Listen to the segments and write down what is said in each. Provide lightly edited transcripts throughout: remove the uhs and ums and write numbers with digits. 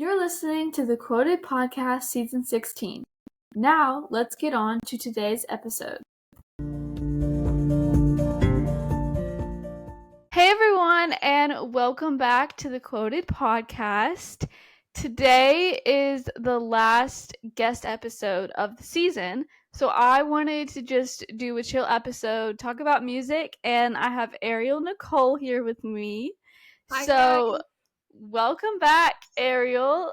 You're listening to the Quoted Podcast Season 16. Now, let's get on to today's episode. Hey everyone, and welcome back to the Quoted Podcast. Today is the last guest episode of the season, so I wanted to just do a chill episode, talk about music, and I have Arielle Nichole here with me. Hi, so, guys. Welcome back, Arielle.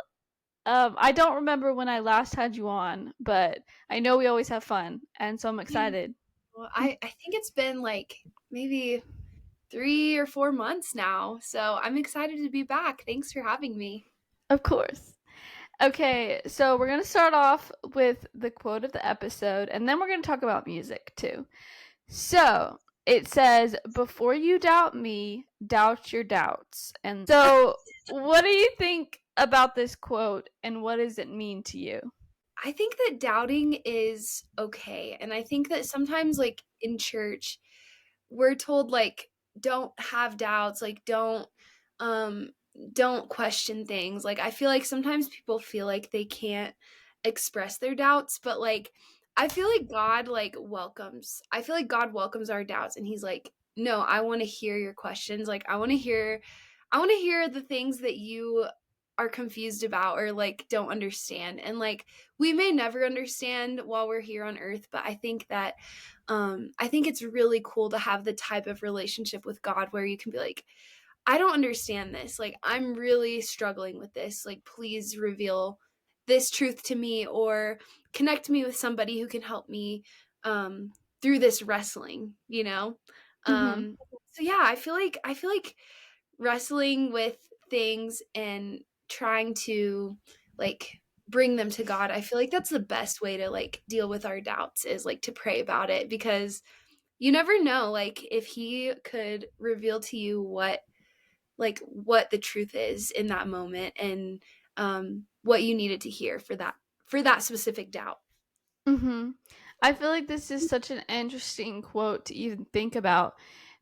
I don't remember when I last had you on, but I know we always have fun, and so I'm excited. Well, I think it's been like maybe 3 or 4 months now, so I'm excited to be back. Thanks for having me. Of course. Okay, so we're going to start off with the quote of the episode, and then we're going to talk about music too. So it says, "Before you doubt me, doubt your doubts." And so, what do you think about this quote, and what does it mean to you? I think that doubting is okay, and I think that sometimes, like, in church, we're told, like, don't have doubts, like, don't question things. Like, I feel like sometimes people feel like they can't express their doubts, but, like, I feel like God welcomes our doubts, and he's like, "No, I wanna hear your questions, like, I wanna hear the things that you are confused about or, like, don't understand." And, like, we may never understand while we're here on earth, but I think that, I think it's really cool to have the type of relationship with God where you can be like, "I don't understand this, like, I'm really struggling with this, like, please reveal this truth to me or connect me with somebody who can help me, through this wrestling," you know? Mm-hmm. So yeah, I feel like wrestling with things and trying to, like, bring them to God, I feel like that's the best way to, like, deal with our doubts is, like, to pray about it because you never know, like, if he could reveal to you what the truth is in that moment and what you needed to hear for that specific doubt. Mm-hmm. I feel like this is such an interesting quote to even think about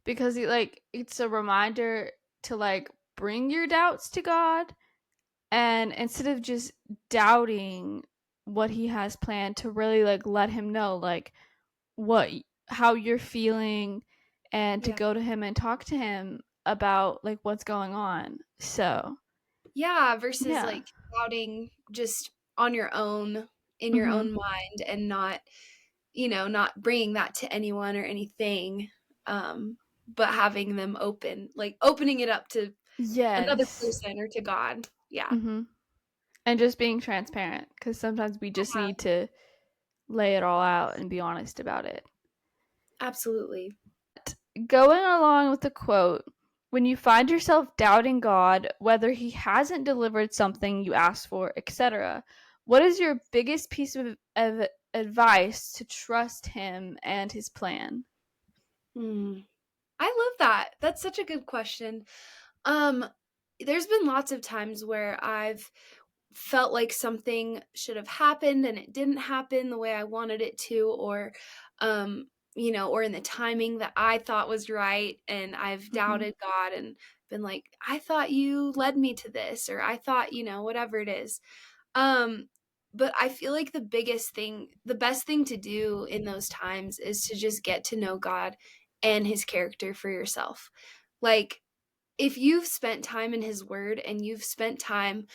because it's a reminder to like bring your doubts to God, and instead of just doubting what he has planned, to really like let him know like what how you're feeling, and to Yeah. go to him and talk to him about like what's going on. So, Yeah, versus yeah. like doubting just on your own in your Mm-hmm. own mind and not bringing that to anyone or anything, but having them opening it up to another Yes. person or to God. Yeah. Mm-hmm. And just being transparent, because sometimes we just need to lay it all out and be honest about it. Absolutely. Going along with the quote, when you find yourself doubting God, whether he hasn't delivered something you asked for, etc., what is your biggest piece of advice to trust him and his plan? I love that. That's such a good question. Um, there's been lots of times where I've felt like something should have happened and it didn't happen the way I wanted it to, or or in the timing that I thought was right, and I've Mm-hmm. doubted God and been like, I thought you led me to this, or I thought, whatever it is. Um, but I feel like the best thing to do in those times is to just get to know God and his character for yourself. Like, if you've spent time in his word and you've spent time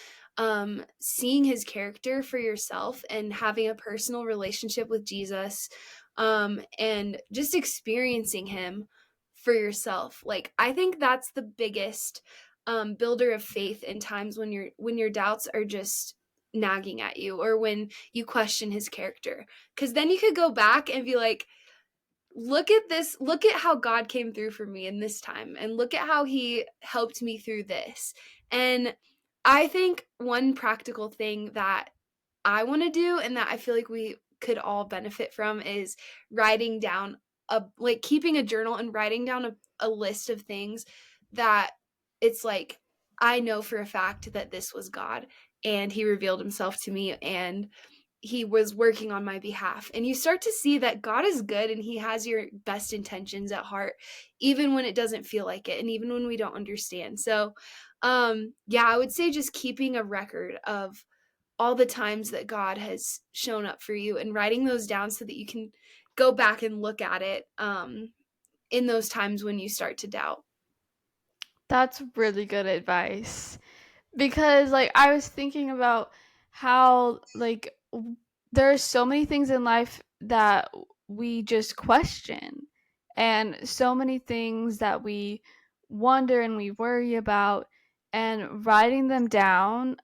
seeing his character for yourself and having a personal relationship with Jesus, and just experiencing him for yourself, like, I think that's the biggest builder of faith in times when your doubts are just nagging at you or when you question his character, because then you could go back and be like, look at this, look at how God came through for me in this time, and look at how he helped me through this. And I think one practical thing that I want to do and that I feel like we could all benefit from is writing down keeping a journal and writing down a list of things that it's like, I know for a fact that this was God and he revealed himself to me and he was working on my behalf. And you start to see that God is good and he has your best intentions at heart, even when it doesn't feel like it and even when we don't understand. So Yeah, I would say just keeping a record of all the times that God has shown up for you and writing those down so that you can go back and look at it, in those times when you start to doubt. That's really good advice. Because, like, I was thinking about how, like, there are so many things in life that we just question, and so many things that we wonder and we worry about, and writing them down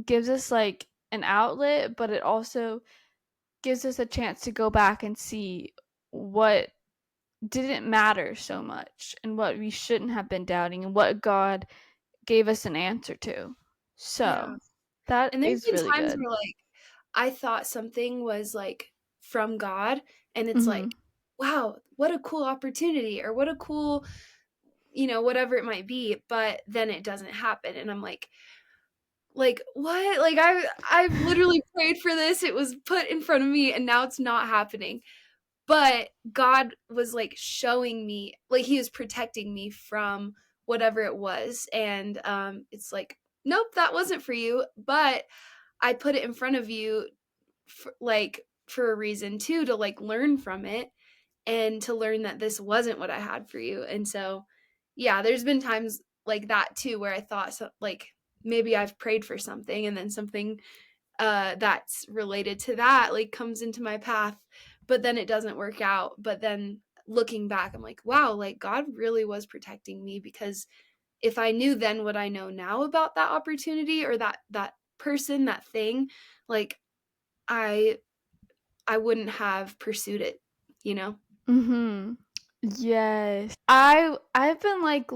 gives us, like, an outlet, but it also gives us a chance to go back and see what didn't matter so much and what we shouldn't have been doubting and what God gave us an answer to. Yeah. So, that And there's is been really times good. where, like, I thought something was, like, from God, and it's Mhm. like, "Wow, what a cool opportunity," or "What a cool," whatever it might be, but then it doesn't happen, and I'm like, "What?" Like, I've literally prayed for this, it was put in front of me, and now it's not happening. But God was, like, showing me like, he was protecting me from whatever it was, and, it's like, "Nope, that wasn't for you, but I put it in front of you for a reason too, to, like, learn from it and to learn that this wasn't what I had for you." And so, yeah, there's been times like that too where I thought like, maybe I've prayed for something and then something, that's related to that, like, comes into my path, but then it doesn't work out. But then looking back, I'm like, "Wow, like, God really was protecting me because if I knew then what I know now about that opportunity or that person, that thing, like, I I wouldn't have pursued it, you know?" Mhm. Yes. I've been, like,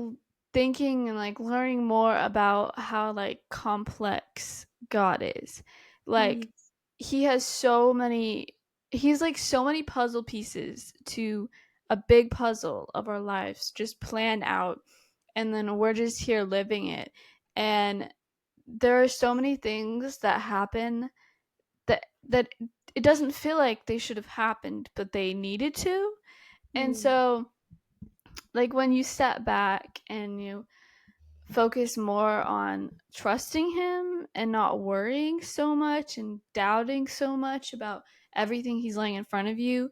thinking and, like, learning more about how, like, complex God is. Like, Mhm, he has so many he's, like, so many puzzle pieces to a big puzzle of our lives just planned out, and then we're just here living it, and there are so many things that happen that it doesn't feel like they should have happened, but they needed to. And mm, so, like, when you step back and you focus more on trusting him and not worrying so much and doubting so much about everything he's laying in front of you,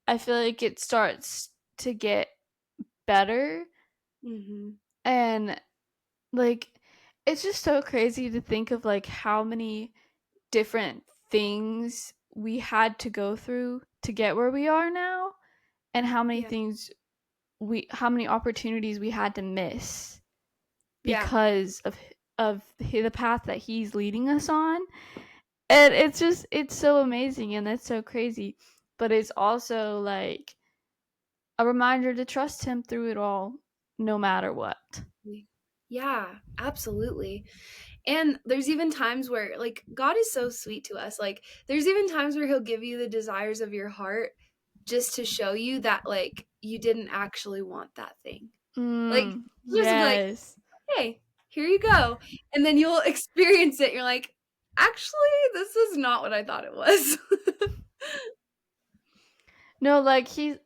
I feel like it starts to get better. mhm. And, like, it's just so crazy to think of, like, how many different things we had to go through to get where we are now, and Yeah, how many opportunities we had to miss yeah, because of the path that he's leading us on. And it's so amazing and it's so crazy, but it's also like a reminder to trust him through it all, no matter what. yeah, absolutely. And there's even times where, like, God is so sweet to us, like, there's even times where he'll give you the desires of your heart just to show you that, like, you didn't actually want that thing. Like, he'll just be like, Yes. "Hey, here you go," and then you'll experience it, you're like, "Actually, this is not what I thought it was." No, like, he's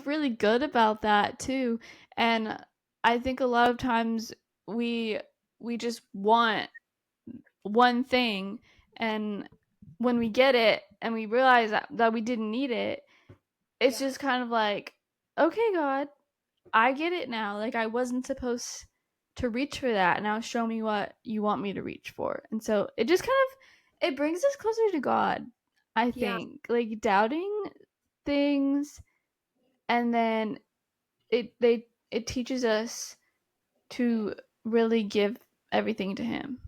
really good about that too, and I think a lot of times we we just want one thing, and when we get it and we realize that we didn't need it, it's Yeah, just kind of like, "Okay, God, I get it now, like, I wasn't supposed to reach for that, now show me what you want me to reach for." And so, it just kind of it brings us closer to God, I yeah, think, like, doubting things, and then it teaches us to really give everything to Him.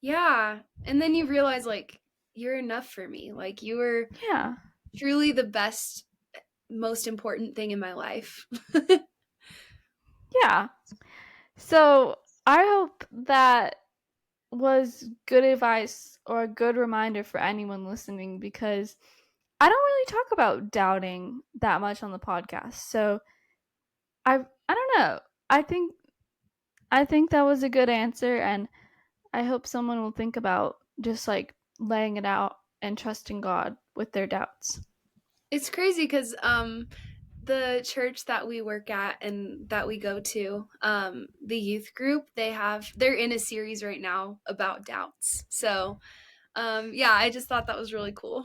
yeah, and then you realize, like, you're enough for me, like, you were Yeah, truly the best, most important thing in my life. yeah. So, I hope that was good advice or a good reminder for anyone listening, because I don't really talk about doubting that much on the podcast. So I don't know. I think I think that was a good answer, and I hope someone will think about just like laying it out and trusting God with their doubts. It's crazy because the church that we work at and that we go to, the youth group, they're in a series right now about doubts. So, yeah, I just thought that was really cool.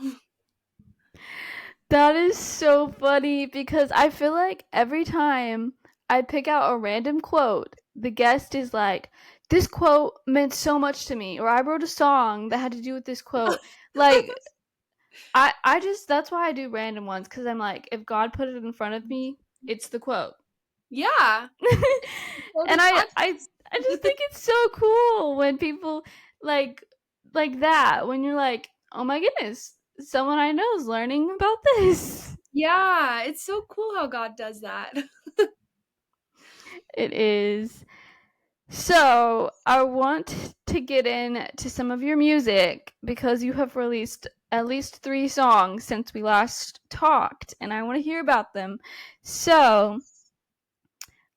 That is so funny because I feel like every time I pick out a random quote, the guest is like, "This quote meant so much to me," or "I wrote a song that had to do with this quote." Like, I just that's why I do random ones because I'm like, if God put it in front of me, it's the quote. Yeah, quote And of I just think it's so cool when people like like that when you're like, oh my goodness, someone I know is learning about this. Yeah, it's so cool how God does that. It is. So I want to get into some of your music because you have released at least 3 songs since we last talked, and I want to hear about them. So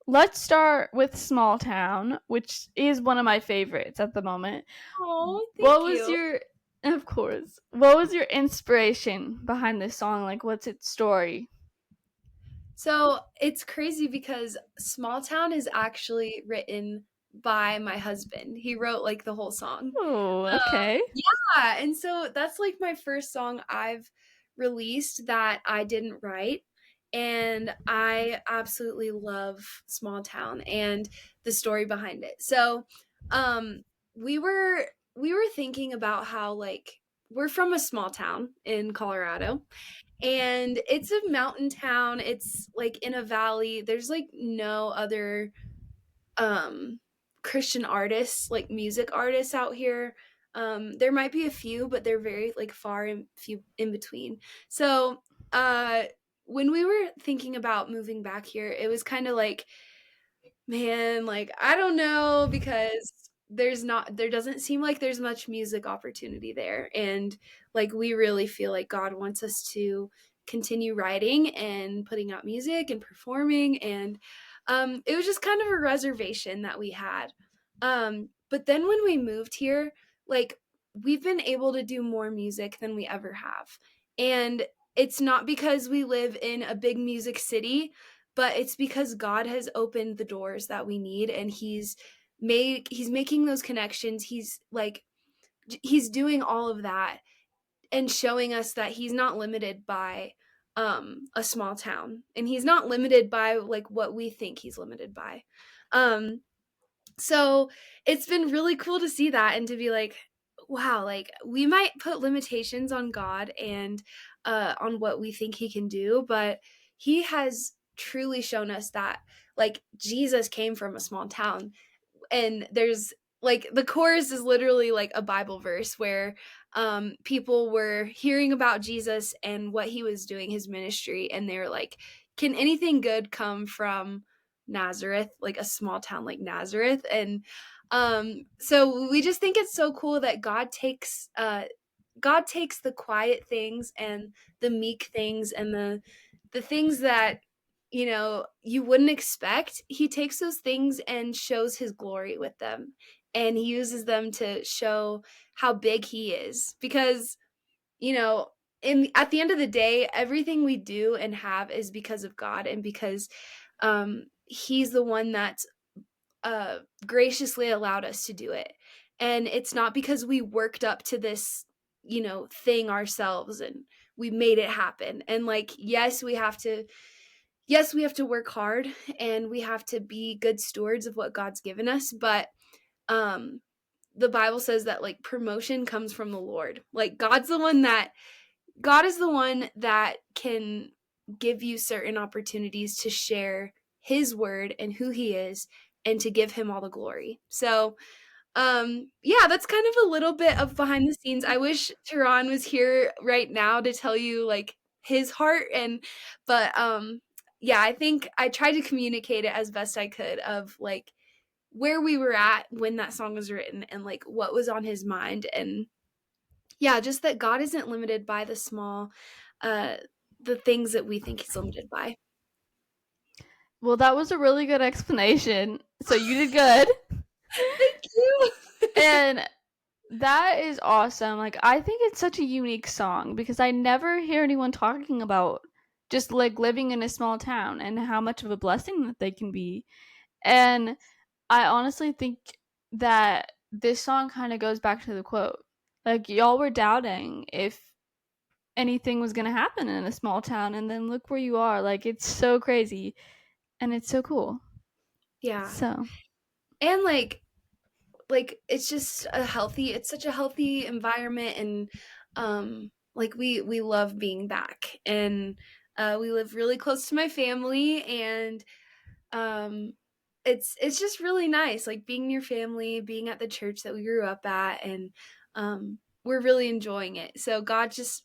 let's start with Small Town, which is one of my favorites at the moment. Oh, What thank was you. your, of course, what was your inspiration behind this song? Like, what's its story? So it's crazy because Small Town is actually written by my husband. He wrote like the whole song. Oh, okay. Yeah, and so that's like my first song I've released that I didn't write. And I absolutely love Small Town and the story behind it. So, um we were we were thinking about how like we're from a small town in Colorado, and it's a mountain town. It's like in a valley. There's like no other um Christian artists, like music artists out here. There might be a few, but they're very like far and few in between. So, uh when we were thinking about moving back here, it was kind of like, man, like I don't know, because there doesn't seem like there's much music opportunity there, and like we really feel like God wants us to continue writing and putting out music and performing, and it was just kind of a reservation that we had. But then when we moved here, like we've been able to do more music than we ever have. And it's not because we live in a big music city, but it's because God has opened the doors that we need, and he's making those connections. He's doing all of that and showing us that he's not limited by a small town, and he's not limited by like what we think he's limited by. Um so it's been really cool to see that and to be like, wow, like we might put limitations on God and on what we think he can do, but he has truly shown us that like Jesus came from a small town. And there's like the chorus is literally like a Bible verse where people were hearing about Jesus and what he was doing, his ministry, and they were like, can anything good come from Nazareth, like a small town like Nazareth? And so we just think it's so cool that God takes the quiet things and the meek things and the things that you wouldn't expect. He takes those things and shows his glory with them, and he uses them to show how big he is, because you know in at the end of the day, everything we do and have is because of God, and because he's the one that's graciously allowed us to do it. And it's not because we worked up to this, thing ourselves and we made it happen. And like, yes, we have to work hard and we have to be good stewards of what God's given us, but um the Bible says that like promotion comes from the Lord. Like God is the one that can give you certain opportunities to share his word and who he is, and to give him all the glory. So, yeah, that's kind of a little bit of behind the scenes. I wish Tehran was here right now to tell you like his heart, but yeah, I think I tried to communicate it as best I could of like where we were at when that song was written and like what was on his mind. And yeah, just that God isn't limited by uh the things that we think he's limited by. Well, that was a really good explanation. So you did good. Thank you. And that is awesome. Like, I think it's such a unique song because I never hear anyone talking about just like living in a small town and how much of a blessing that they can be. And I honestly think that this song kind of goes back to the quote. Like, y'all were doubting if anything was going to happen in a small town, and then look where you are. Like, it's so crazy and it's so cool. Yeah. So, And like it's such a healthy environment, and like we love being back, and we live really close to my family, and um it's just really nice, like being near family, being at the church that we grew up at, and we're really enjoying it. So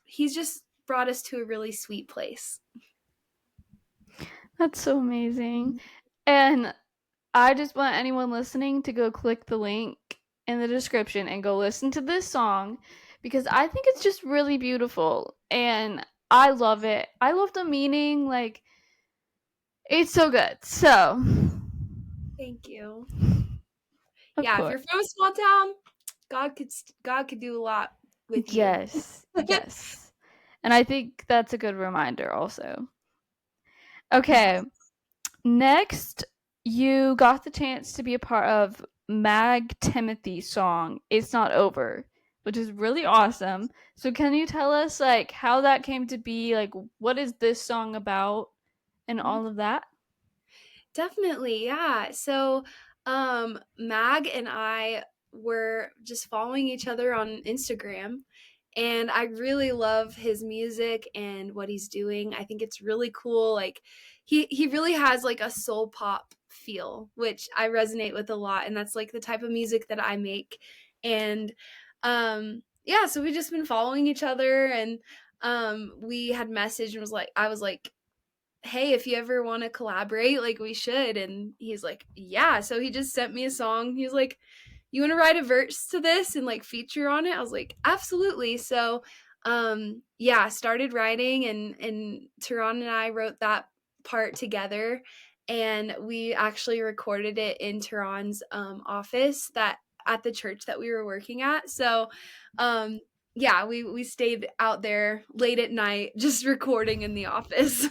he's just brought us to a really sweet place. that's so amazing. And I just want anyone listening to go click the link in the description and go listen to this song because I think it's just really beautiful and I love it. I love the meaning. Like, it's so good. So, Thank you. of Yeah, if course. you're from a small town, God could do a lot with you. Yes. Yes. And I think that's a good reminder also. Okay. Next, you got the chance to be a part of Mag Timothy's song "It's Not Over," which is really awesome. So can you tell us like how that came to be? Like, what is this song about and all of that? Definitely, yeah. So, Mag and I were just following each other on Instagram, and I really love his music and what he's doing. I think it's really cool. Like, he really has like a soul pop feel, which I resonate with a lot, and that's like the type of music that I make. And yeah, so we just been following each other, and we had messaged and I was like, hey, if you ever want to collaborate, like we should. And he's like, yeah. So he just sent me a song. He was like, you want to write a verse to this and like feature on it? I was like, absolutely. So, yeah, started writing, and Tehran and I wrote that part together. And we actually recorded it in Tehran's office that at the church that we were working at. So, um, yeah, we stayed out there late at night just recording in the office.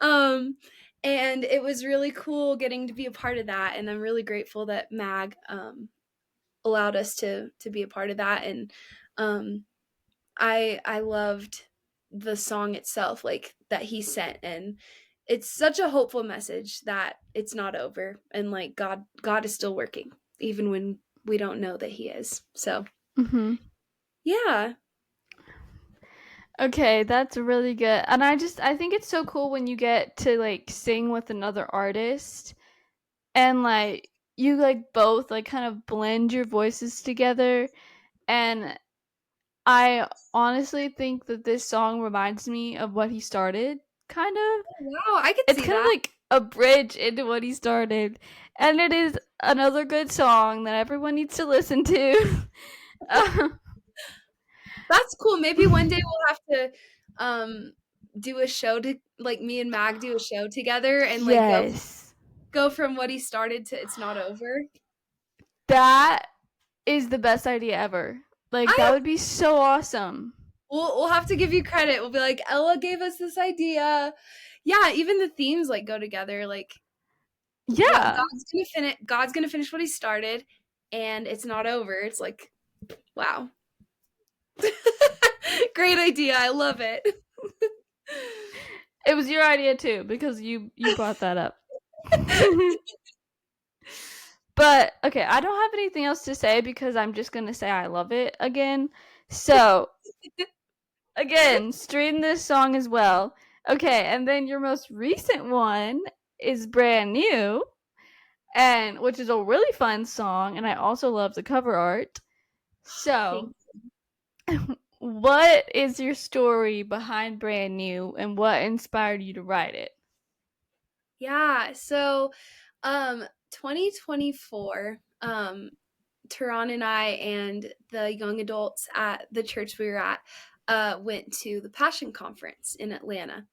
um and it was really cool getting to be a part of that, and I'm really grateful that Mag allowed us to be a part of that. And um I loved the song itself, like that he sent, and it's such a hopeful message that it's not over, and like God is still working even when we don't know that he is. So Mhm. yeah. Okay, that's really good. And I think it's so cool when you get to like sing with another artist and like you like both like kind of blend your voices together. And I honestly think that this song reminds me of what he started, kind of. Wow, I could It's see kind of that. like a bridge into what he started. And it is another good song that everyone needs to listen to. That's cool. Maybe one day we'll have to um do a show to like me and Mag do a show together, and like Yes. go from what he started to it's not over. That is the best idea ever. Like, that I would be so awesome. we'll have to give you credit. We'll be like, Ella gave us this idea. Yeah, even the themes like go together. Like Yeah. God's gonna finish what he started, and it's not over. It's like, wow. Great idea. I love it. It was your idea too because you brought that up. But okay, I don't have anything else to say because I'm just going to say I love it again. So, again, stream this song as well. Okay, and then your most recent one is brand new and which is a really fun song and I also love the cover art. So, Thank what is your story behind Brand New and what inspired you to write it? Yeah, so 2024, Tehran and I and the young adults at the church we were at went to the Passion Conference in Atlanta.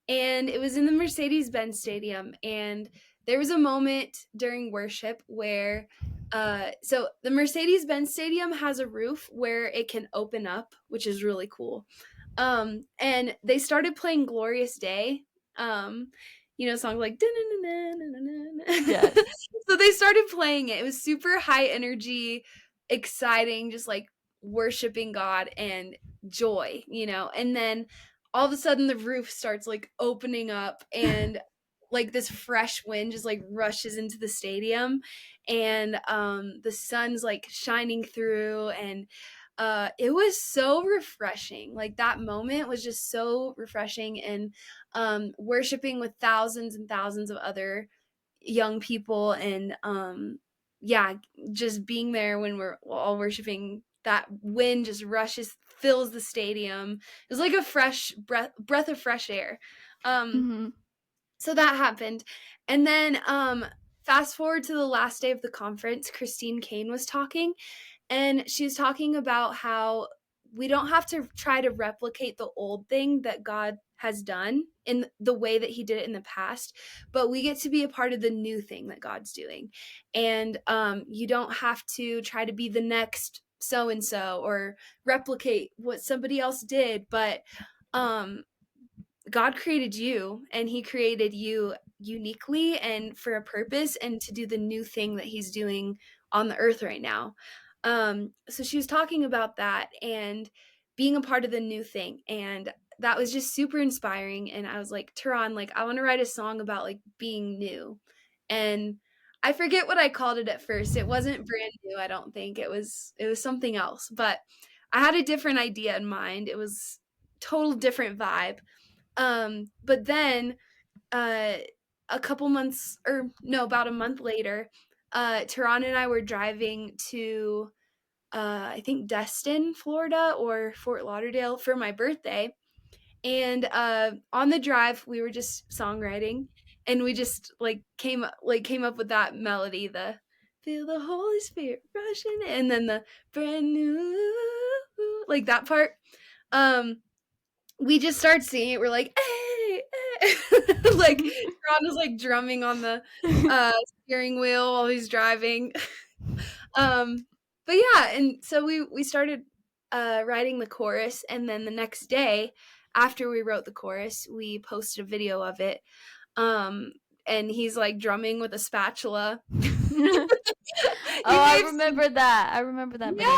And it was in the Mercedes-Benz Stadium. And there was a moment during worship where so the Mercedes-Benz Stadium has a roof where it can open up, which is really cool. And they started playing Glorious Day. Um, songs like Yes. so they started playing it. It was super high energy, exciting, just like worshiping God and joy, And then all of a sudden the roof starts like opening up and like this fresh wind just like rushes into the stadium and the sun's like shining through and it was so refreshing. Like that moment was just so refreshing and worshiping with thousands and thousands of other young people and yeah, just being there when we're all worshiping that wind just rushes fills the stadium. It was like a fresh breath of fresh air. Um Mhm. so that happened. And then fast forward to the last day of the conference, Christine Kane was talking and she was talking about how we don't have to try to replicate the old thing that God has done in the way that he did it in the past, but we get to be a part of the new thing that God's doing. And you don't have to try to be the next so and so or replicate what somebody else did, but um, God created you and he created you uniquely and for a purpose and to do the new thing that he's doing on the earth right now. So she was talking about that and being a part of the new thing. And that was just super inspiring. And I was like, Tehran, like, I want to write a song about like being new. And I forget what I called it at first. It wasn't brand new, I don't think. It was something else. But I had a different idea in mind. It was total different vibe. But then uh, a couple months, or no, about a month later, Tehran and I were driving to, I think, Destin, Florida, or Fort Lauderdale for my birthday. And on the drive, we were just songwriting, and we just came up with that melody, the feel the Holy Spirit rushing, and then the brand new, like that part. Um, we just start singing it. We're like, hey, hey. Like Ron was like drumming on the steering wheel while he's driving. um, but yeah, and so we started writing the chorus, and then the next day, after we wrote the chorus, we posted a video of it. Um, and he's like drumming with a spatula. Oh, You I may have seen, remember that. I remember that video.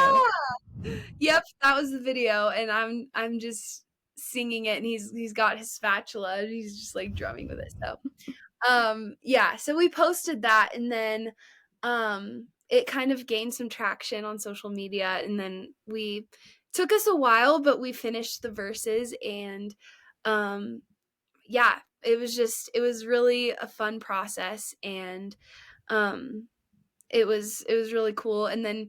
yeah. Yep, that was the video, and I'm just singing it, and he's got his spatula, and he's just like drumming with it. So, yeah, so we posted that, and then it kind of gained some traction on social media, and then we took us a while, but we finished the verses, and um, yeah, it was really a fun process, and um, it was really cool, and then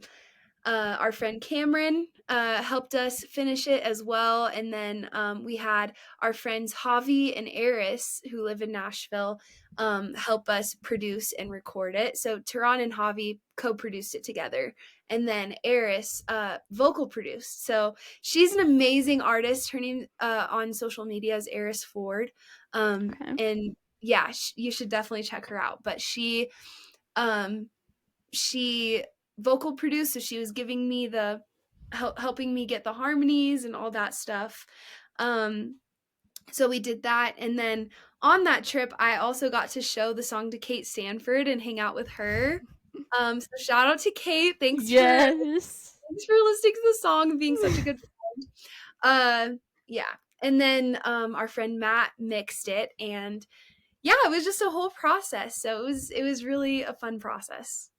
our friend Cameron helped us finish it as well. And then we had our friends Javi and Eris, who live in Nashville, help us produce and record it. So Tehran and Javi co produced it together. And then Eris vocal produced. So she's an amazing artist. Her name on social media is Eris Ford. Okay. And yeah, you should definitely check her out. But um, she vocal produced, so she was giving me the helping me get the harmonies and all that stuff. um so we did that, and then on that trip I also got to show the song to Kate Sanford and hang out with her. So shout out to Kate. Yes. Thanks for listening to the song and being such a good friend. Yeah, and then our friend Matt mixed it, and yeah, it was just a whole process, so it was really a fun process.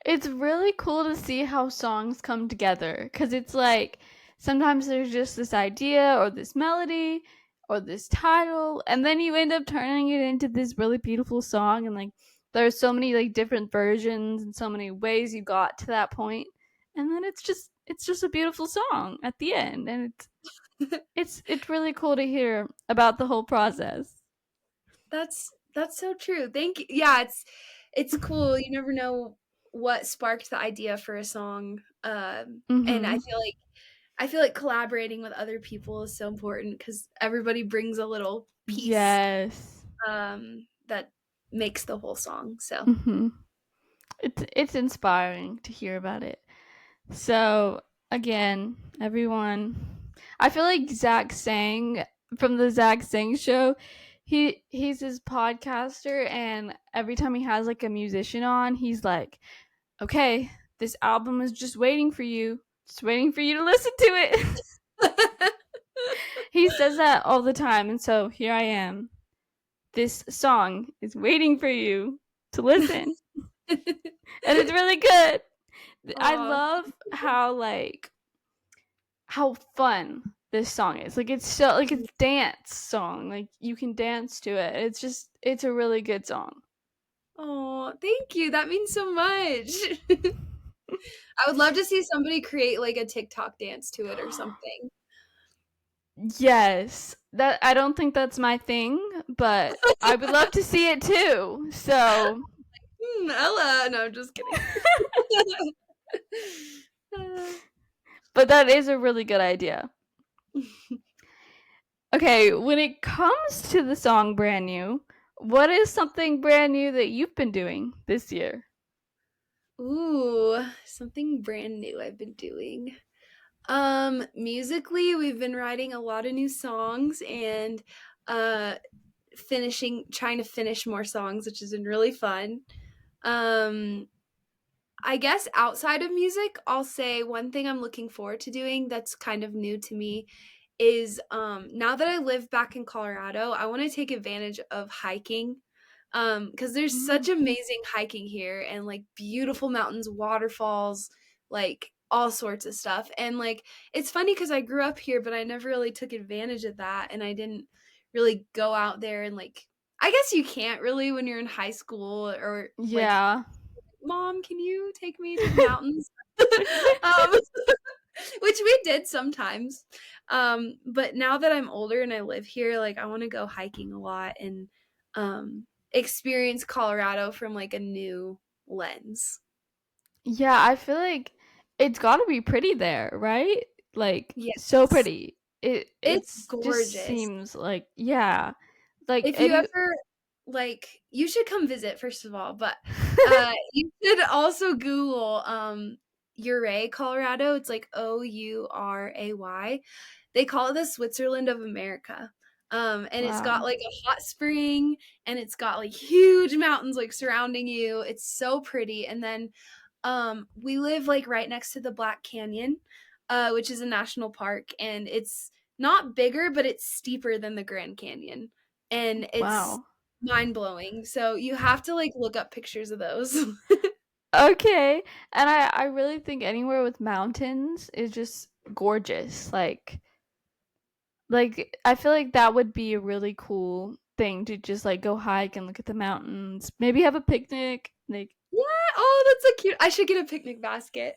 It's really cool to see how songs come together because it's like sometimes there's just this idea or this melody or this title, and then you end up turning it into this really beautiful song. And like there's so many like different versions and so many ways you got to that point, and then it's just a beautiful song at the end, and it's really cool to hear about the whole process. That's so true. Thank you. Yeah, it's cool. You never know what sparked the idea for a song. And Mhm. I feel like collaborating with other people is so important because everybody brings a little piece Yes. that makes the whole song. So Mhm. It's inspiring to hear about it. So, again, everyone, I feel like Zach Sang from the Zach Sang show. He's his podcaster, and every time he has like a musician on, he's like, "Okay, this album is just waiting for you to listen to it." He says that all the time, and so here I am. This song is waiting for you to listen, and it's really good. I Aw. love how like how fun this song is. Like it's so like it's dance song. Like you can dance to it. It's a really good song. Aw, thank you. That means so much. I would love to see somebody create like a TikTok dance to it or something. Yes. That I don't think that's my thing, but I would love to see it too. So, Ella. No, I'm just kidding. but that is a really good idea. Okay, when it comes to the song Brand New, what is something brand new that you've been doing this year? Ooh, something brand new I've been doing. Musically, we've been writing a lot of new songs and uh trying to finish more songs, which has been really fun. Um I guess outside of music, I'll say one thing I'm looking forward to doing that's kind of new to me is now that I live back in Colorado, I want to take advantage of hiking. Because there's such Mm. amazing hiking here and like beautiful mountains, waterfalls, like all sorts of stuff. And like it's funny because I grew up here, but I never really took advantage of that and I didn't really go out there and like I guess you can't really when you're in high school or like Yeah. mom, can you take me to the mountains? um, which we did sometimes. But now that I'm older and I live here, like I want to go hiking a lot and experience Colorado from like a new lens. Yeah, I feel like it's got to be pretty there, right? Like so Yes. pretty. It's It's just gorgeous. seems like yeah. Like If you any ever like you should come visit first of all, but you should also Google Ouray, Colorado. It's like Ouray. They call it the Switzerland of America. And it's got Wow. like a hot spring and it's got like huge mountains like surrounding you. It's so pretty. And then we live like right next to the Black Canyon, which is a national park, and it's not bigger, but it's steeper than the Grand Canyon, and it's Wow. mind blowing. So you have to like look up pictures of those. Okay. And I really think anywhere with mountains is just gorgeous. Like I feel like that would be a really cool thing to just like go hike and look at the mountains. Maybe have a picnic. Like Yeah. Oh, that's so cute. I should get a picnic basket.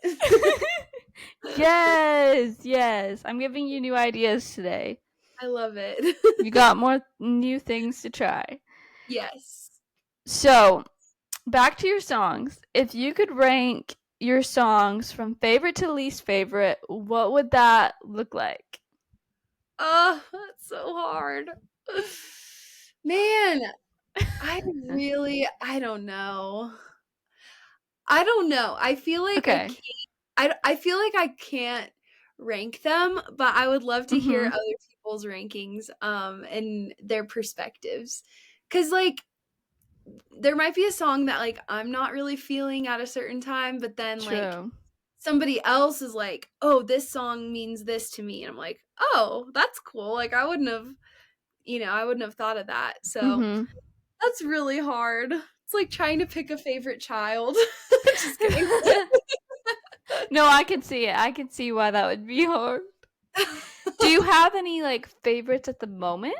yes, yes. I'm giving you new ideas today. I love it. You got more new things to try. Yes. So, back to your songs. If you could rank your songs from favorite to least favorite, what would that look like? Oh, that's so hard. Man, I don't know. I don't know. I feel like I Okay. can't I feel like I can't rank them, but I would love to hear Mhm. other people's rankings, and their perspectives. 'Cause, like, there might be a song that, like, I'm not really feeling at a certain time, but then, like, True. somebody else is like, "Oh, this song means this to me," and I'm like, "Oh, that's cool." Like, I wouldn't have thought of that. So, Mhm. that's really hard. It's like trying to pick a favorite child. Just kidding. No, I can see it. I can see why that would be hard. Do you have any like favorites at the moment?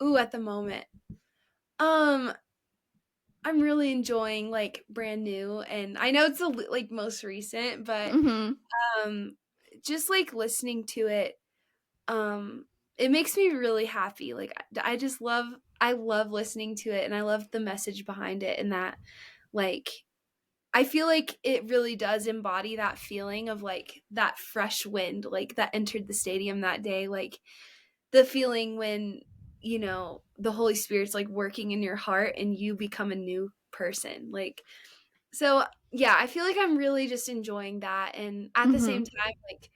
Ooh, at the moment. Um, I'm really enjoying like brand new and I know it's like most recent, but Mhm. um just like listening to it um it makes me really happy. Like I love listening to it and I love the message behind it and that like I feel like it really does embody that feeling of like that fresh wind like that entered the stadium that day like the feeling when the Holy Spirit's like working in your heart and you become a new person like so yeah I feel like I'm really just enjoying that and at the same Mhm. time like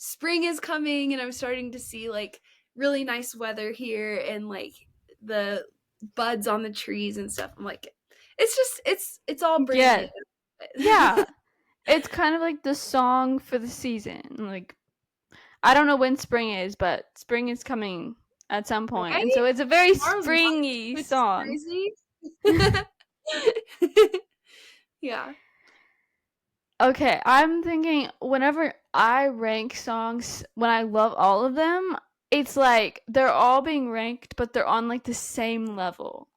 spring is coming and I'm starting to see like really nice weather here and like the buds on the trees and stuff. I'm like, it's just it's all bringing Yeah. me. Yeah. It's kind of like the song for the season. Like, I don't know when spring is, but spring is coming at some point, and Right? so it's a very Tomorrow's March, springy which is song. crazy. Yeah. Okay, I'm thinking whenever I rank songs, when I love all of them, it's like they're all being ranked, but they're on like the same level.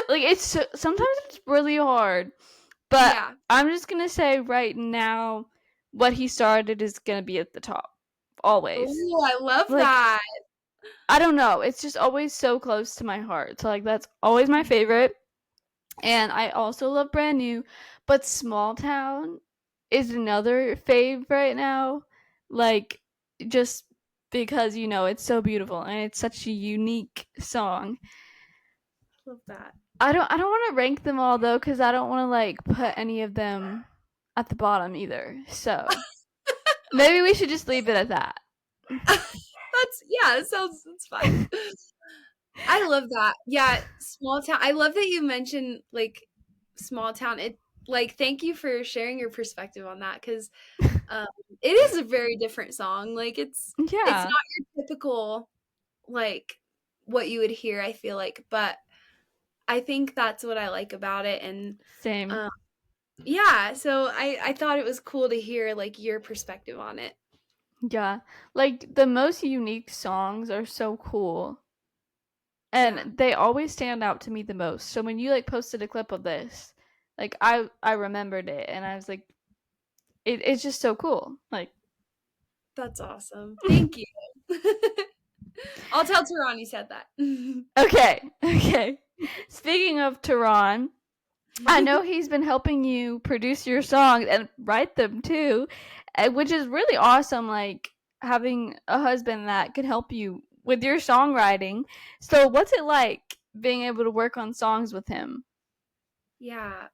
Like sometimes it's really hard, but Yeah. I'm just gonna say right now, what he started is gonna be at the top, always. Oh, I love Like, that. I don't know, it's just always so close to my heart. So like that's always my favorite. And I also love Brand New, but Small Town is another fave right now. Like, just because it's so beautiful and it's such a unique song. Love that. I don't want to rank them all though, because I don't want to like put any of them at the bottom either. So maybe we should just leave it at that. That's yeah, it sounds that's fine. I love that. Yeah, small town. I love that you mentioned like small town. It like thank you for sharing your perspective on that because um it is a very different song. Like it's Yeah, not your typical like what you would hear, I feel like, but I think that's what I like about it and same. um yeah, so I thought it was cool to hear like your perspective on it. Yeah, like the most unique songs are so cool. Yeah. And they always stand out to me the most. So when you like posted a clip of this, like I remembered it and I was like, it's just so cool. Like, That's awesome. Thank you. I'll tell Tehran you said that. okay, okay. Speaking of Tehran, I know he's been helping you produce your songs and write them too, which is really awesome. Like having a husband that can help you with your songwriting. So what's it like being able to work on songs with him? Yeah.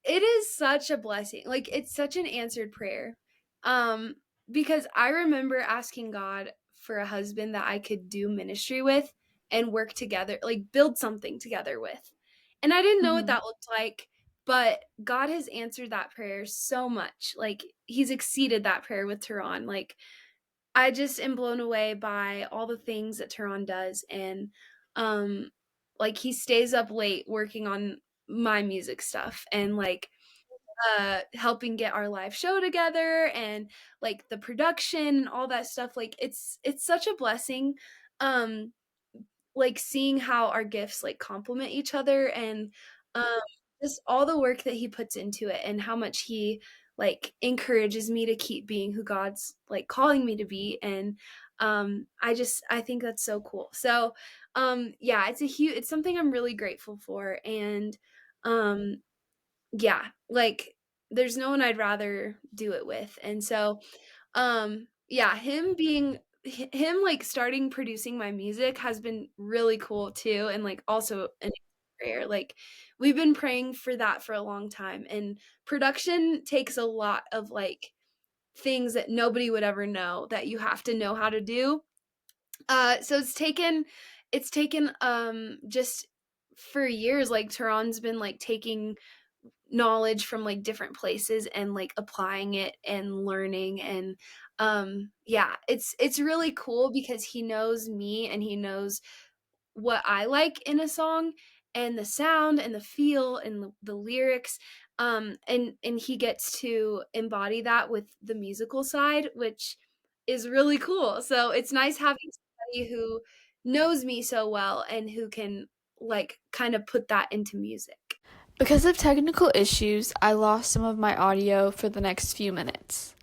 It is such a blessing. Like it's such an answered prayer. Um because I remember asking God for a husband that I could do ministry with and work together, like build something together with. And I didn't know what Mm-hmm. that looked like, but God has answered that prayer so much. Like he's exceeded that prayer with Tehran. Like I just am blown away by all the things that Tehran does and um like he stays up late working on my music stuff and like helping get our live show together and like the production and all that stuff like it's such a blessing um like seeing how our gifts like complement each other and um just all the work that he puts into it and how much he like encourages me to keep being who God's like calling me to be and I think that's so cool. So yeah, it's something I'm really grateful for and um yeah, like there's no one I'd rather do it with. And so yeah, him like starting producing my music has been really cool too and like also an prayer. Like we've been praying for that for a long time and production takes a lot of like things that nobody would ever know that you have to know how to do. So it's taken just for years like Tehran's been like taking knowledge from like different places and like applying it and learning and yeah it's really cool because he knows me and he knows what I like in a song and the sound and the feel and the lyrics and he gets to embody that with the musical side which is really cool so it's nice having somebody who knows me so well and who can like kind of put that into music. Because of technical issues, I lost some of my audio for the next few minutes.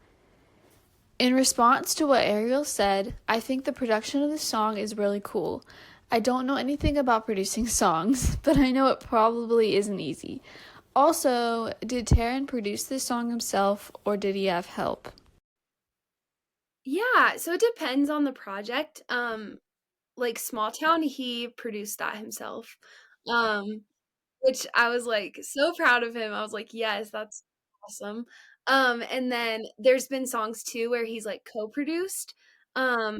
In response to what Ariel said, I think the production of the song is really cool. I don't know anything about producing songs, but I know it probably isn't easy. Also, did Taryn produce this song himself or did he have help? Yeah, so it depends on the project. Like Small Town, he produced that himself. Um, which I was like so proud of him. I was like, "Yes, that's awesome." And then there's been songs too where he's, like, co-produced. Um,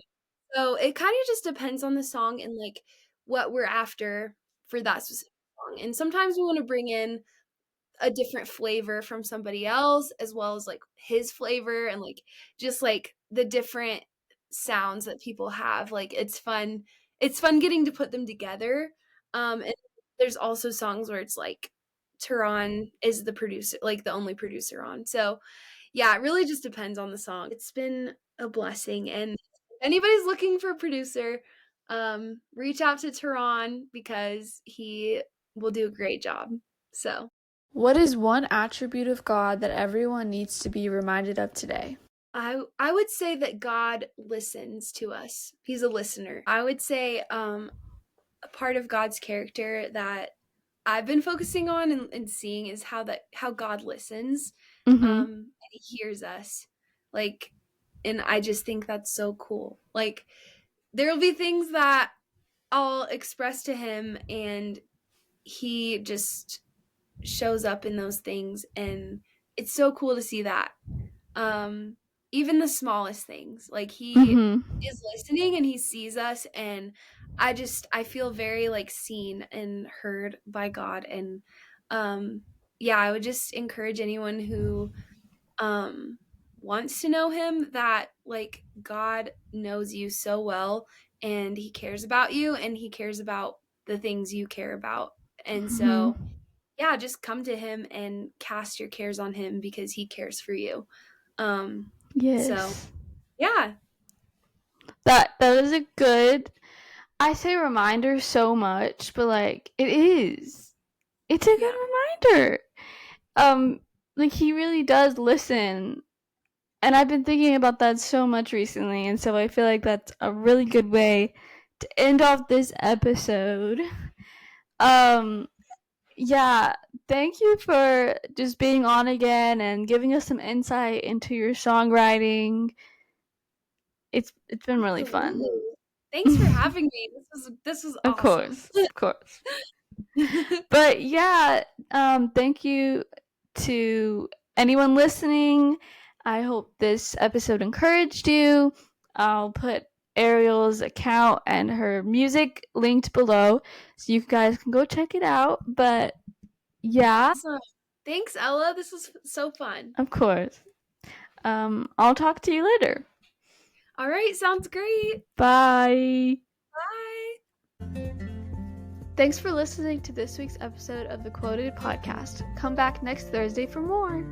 so it kinda just depends on the song and, like, what we're after for that specific song, and sometimes we wanna bring in a different flavor from somebody else as well as, like, his flavor and, like, just, like, the different sounds that people have, like, it's fun getting to put them together, and there's also songs where it's, like, Turan is the producer like, the only producer on, so, yeah, it really just depends on the song. It's been a blessing, and if anybody's looking for a producer, reach out to Turan because he will do a great job, so What is one attribute of God that everyone needs to be reminded of today? I would say that God listens to us. He's a listener. I would say, a part of God's character that I've been focusing on and seeing is how God listens, Mm-hmm. and He hears us, like, and I just think that's so cool. Like, there'll be things that I'll express to Him, and He just shows up in those things, and it's so cool to see that. Um, Even the smallest things, like, he Mm-hmm. is listening and he sees us, and I feel very, like, seen and heard by God, and, um, yeah, I would just encourage anyone who, um, wants to know him that, like, God knows you so well, and he cares about you, and he cares about the things you care about, and Mm-hmm. so, yeah, just come to him and cast your cares on him because he cares for you. Um, so Yes. yeah, That is a good, I say reminder so much, but like it is. It's a good yeah, reminder. Um like he really does listen. And I've been thinking about that so much recently, and so I feel like that's a really good way to end off this episode. Um yeah, thank you for just being on again and giving us some insight into your songwriting. It's been really fun. absolutely. Thanks for having me. This was Of awesome. course, of course. But yeah, thank you to anyone listening. I hope this episode encouraged you. I'll put Arielle's account and her music linked below so you guys can go check it out. But yeah, Awesome. Thanks, Ella. This was so fun. of course. I'll talk to you later. All right, sounds great. Bye. Bye. Thanks for listening to this week's episode of the Quoted Podcast. Come back next Thursday for more.